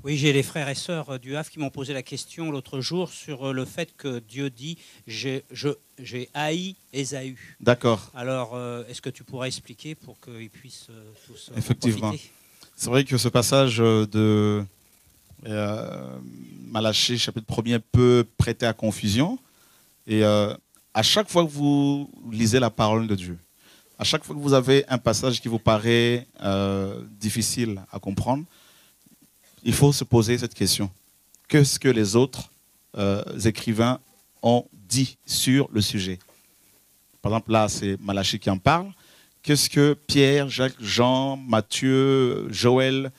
Oui, j'ai les frères et sœurs du Havre qui m'ont posé la question l'autre jour sur le fait que Dieu dit j'ai haï Ésaü. D'accord, Alors, est-ce que tu pourrais expliquer pour qu'ils puissent tous en effectivement. profiter? C'est vrai que ce passage de Malachie, chapitre 1er, peut prêter à confusion. Et à chaque fois que vous lisez la parole de Dieu, à chaque fois que vous avez un passage qui vous paraît difficile à comprendre, il faut se poser cette question. Qu'est-ce que les autres écrivains ont dit sur le sujet? Par exemple, là, c'est Malachie qui en parle. Qu'est-ce que Pierre, Jacques, Jean, Matthieu, Joël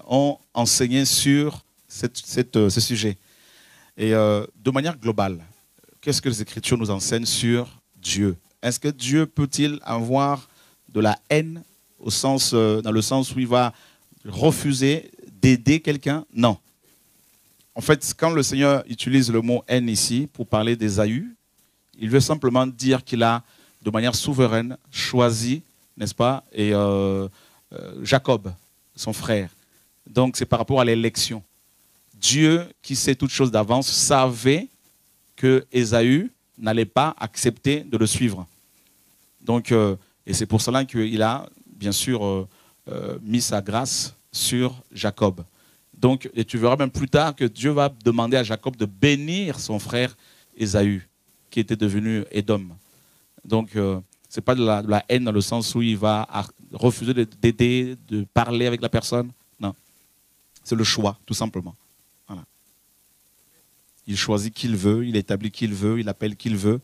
ont enseigné sur ce sujet? Et de manière globale, qu'est-ce que les Écritures nous enseignent sur Dieu? Est-ce que Dieu peut-il avoir de la haine dans le sens où il va refuser d'aider quelqu'un? Non. En fait, quand le Seigneur utilise le mot haine ici pour parler d'Ésaü, il veut simplement dire qu'il a, de manière souveraine, choisi, n'est-ce pas, et Jacob, son frère. Donc c'est par rapport à l'élection. Dieu, qui sait toutes choses d'avance, savait que Ésaü n'allait pas accepter de le suivre. Donc, et c'est pour cela qu'il a, bien sûr, mis sa grâce sur Jacob. Donc, et tu verras même plus tard que Dieu va demander à Jacob de bénir son frère Ésaü, qui était devenu Édom. Donc, ce n'est pas de la haine dans le sens où il va refuser d'aider, de parler avec la personne. Non, c'est le choix, tout simplement. Voilà. Il choisit qui il veut, il établit qui il veut, il appelle qui il veut.